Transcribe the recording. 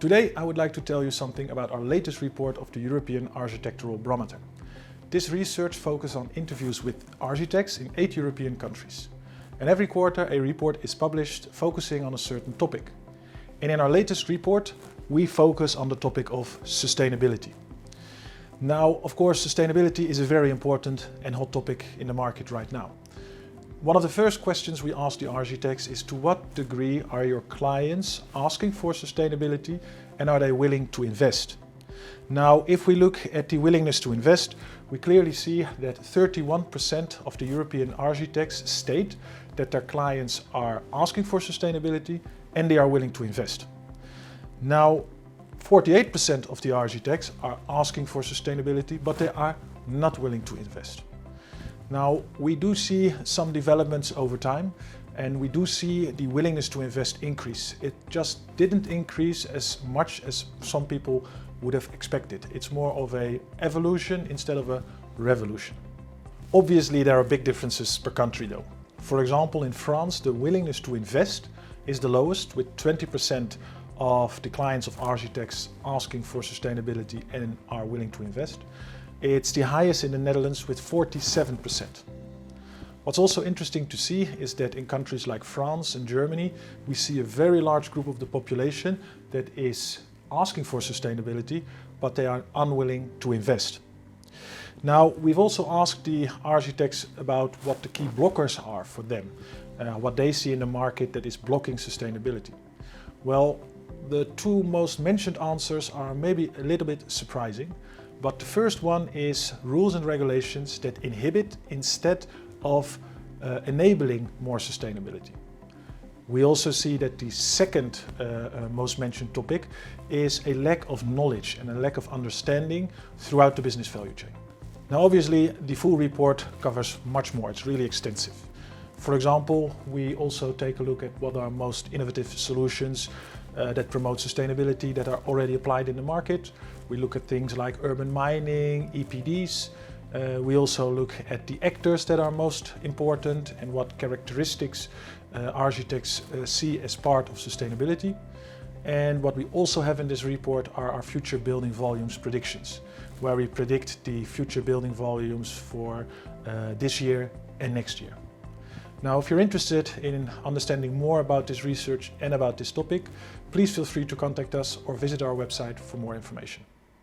Today I would like to tell you something about our latest report of the European Architectural Barometer. This research focuses on interviews with architects in 8 European countries. And every quarter a report is published focusing on a certain topic. And in our latest report we focus on the topic of sustainability. Now, of course, sustainability is a very important and hot topic in the market right now. One of the first questions we ask the architects is to what degree are your clients asking for sustainability and are they willing to invest? Now, if we look at the willingness to invest, we clearly see that 31% of the European architects state that their clients are asking for sustainability and they are willing to invest. Now, 48% of the architects are asking for sustainability, but they are not willing to invest. Now, we do see some developments over time and we do see the willingness to invest increase. It just didn't increase as much as some people would have expected. It's more of an evolution instead of a revolution. Obviously, there are big differences per country though. For example, in France, the willingness to invest is the lowest, with 20% of the clients of architects asking for sustainability and are willing to invest. It's the highest in the Netherlands with 47%. What's also interesting to see is that in countries like France and Germany, we see a very large group of the population that is asking for sustainability, but they are unwilling to invest. Now, we've also asked the architects about what the key blockers are for them, what they see in the market that is blocking sustainability. Well, the two most mentioned answers are maybe a little bit surprising, but the first one is rules and regulations that inhibit instead of enabling more sustainability. We also see that the second most mentioned topic is a lack of knowledge and a lack of understanding throughout the business value chain. Now, obviously, the full report covers much more. It's really extensive. For example, we also take a look at what are most innovative solutions that promote sustainability that are already applied in the market. We look at things like urban mining, EPDs. We also look at the actors that are most important and what characteristics architects see as part of sustainability. And what we also have in this report are our future building volumes predictions, where we predict the future building volumes for this year and next year. Now, if you're interested in understanding more about this research and about this topic, please feel free to contact us or visit our website for more information.